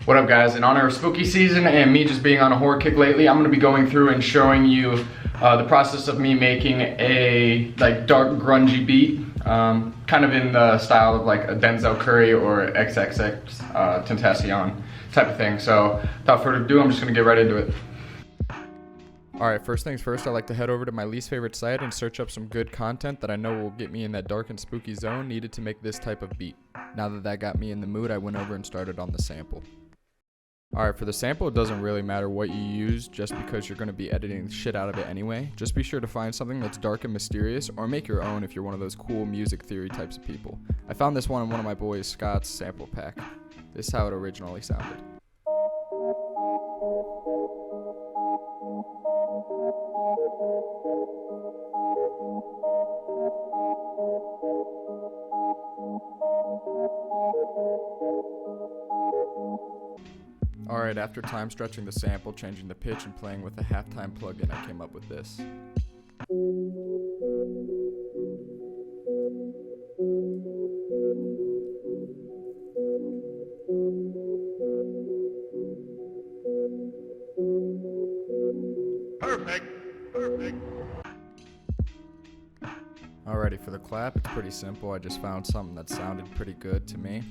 What up guys, in honor of spooky season and me just being on a horror kick lately, I'm going to be going through and showing you the process of me making a dark grungy beat, kind of in the style of like a Denzel Curry or XXXTentacion type of thing. So without further ado, I'm just going to get right into it. Alright, first things first, I like to head over to my least favorite site and search up some good content that I know will get me in that dark and spooky zone needed to make this type of beat. Now that got me in the mood, I went over and started on the sample. Alright, for the sample, it doesn't really matter what you use just because you're going to be editing the shit out of it anyway. Just be sure to find something that's dark and mysterious, or make your own if you're one of those cool music theory types of people. I found this one in one of my boys Scott's sample pack. This is how it originally sounded. Alright, after time stretching the sample, changing the pitch, and playing with the halftime plugin, I came up with this. Perfect. Alrighty, for the clap, it's pretty simple. I just found something that sounded pretty good to me,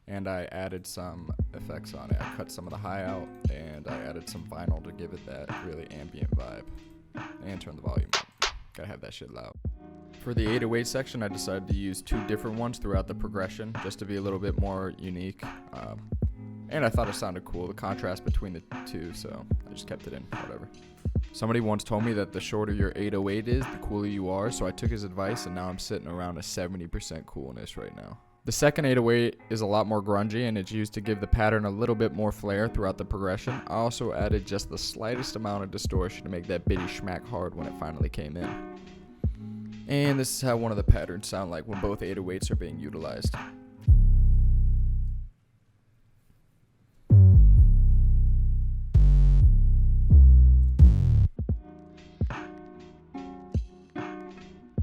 and I added some effects on it. I cut some of the high out, and I added some vinyl to give it that really ambient vibe. And turn the volume up. Gotta have that shit loud. For the 808 section, I decided to use two different ones throughout the progression, just to be a little bit more unique. And I thought it sounded cool, the contrast between the two, so I just kept it in, whatever. Somebody once told me that the shorter your 808 is, the cooler you are, so I took his advice, and now I'm sitting around a 70% coolness right now. The second 808 is a lot more grungy, and it's used to give the pattern a little bit more flair throughout the progression. I also added just the slightest amount of distortion to make that bitty schmack hard when it finally came in. And this is how one of the patterns sound like when both 808s are being utilized.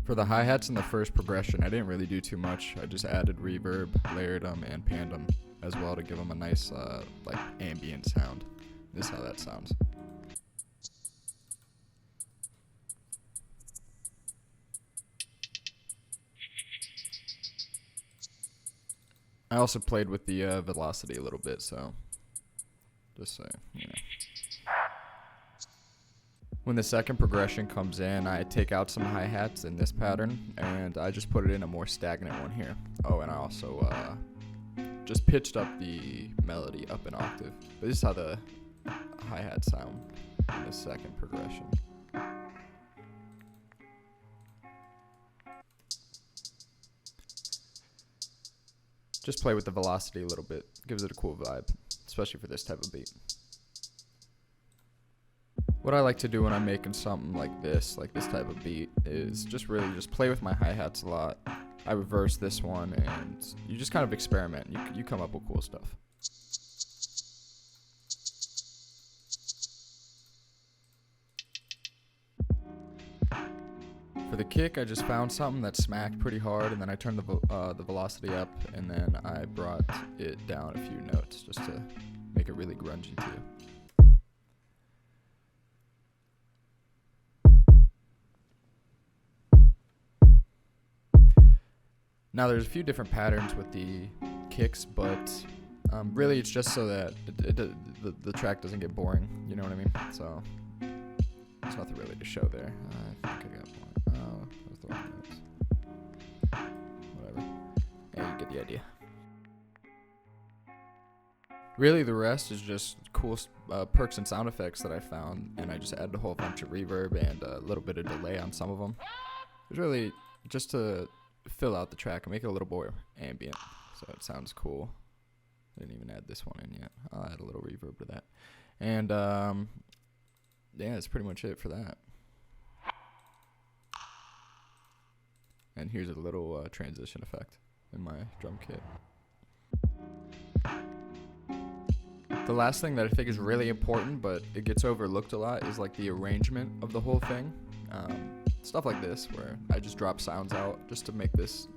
For the hi-hats in the first progression, I didn't really do too much. I just added reverb, layered them, and panned them as well to give them a nice, ambient sound. This is how that sounds. I also played with the velocity a little bit, so just so you know. When the second progression comes in, I take out some hi-hats in this pattern, and I just put it in a more stagnant one here. Oh, and I also just pitched up the melody up an octave. But this is how the hi-hats sound in the second progression. Just play with the velocity a little bit. Gives it a cool vibe, especially for this type of beat. What I like to do when I'm making something like this type of beat, is just play with my hi-hats a lot. I reverse this one, and you just kind of experiment. You come up with cool stuff. For the kick, I just found something that smacked pretty hard, and then I turned the velocity up, and then I brought it down a few notes just to make it really grungy too. Now there's a few different patterns with the kicks, but really it's just so that the track doesn't get boring, you know what I mean? So there's nothing really to show there. I think I got one. Oh, that was the wrong notes. Whatever. Yeah, you get the idea. Really the rest is just cool perks and sound effects that I found, and I just added a whole bunch of reverb and a little bit of delay on some of them. It was really just to fill out the track and make it a little more ambient, so it sounds cool. Didn't even add this one in yet. I'll add a little reverb to that, and yeah, that's pretty much it for that. And here's a little transition effect in my drum kit. The last thing that I think is really important, but it gets overlooked a lot, is like the arrangement of the whole thing. Stuff like this, where I just drop sounds out just to make this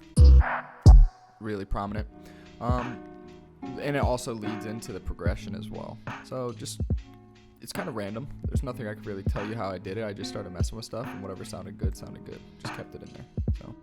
really prominent. And it also leads into the progression as well. So just, it's kind of random. There's nothing I could really tell you how I did it. I just started messing with stuff, and whatever sounded good. Just kept it in there. So.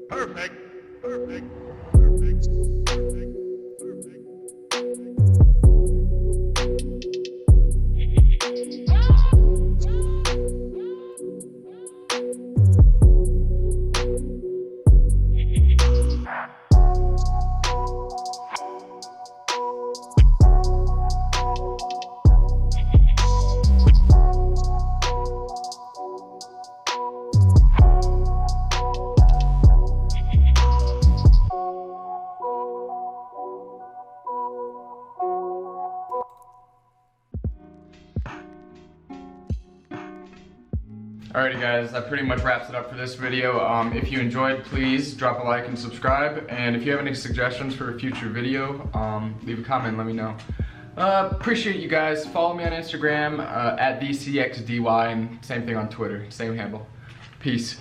Perfect. Perfect. Perfect. Perfect. Perfect. Alrighty guys, that pretty much wraps it up for this video. If you enjoyed, please drop a like and subscribe. And if you have any suggestions for a future video, leave a comment, let me know. Appreciate you guys. Follow me on Instagram at the Cxdy, and same thing on Twitter, same handle. Peace.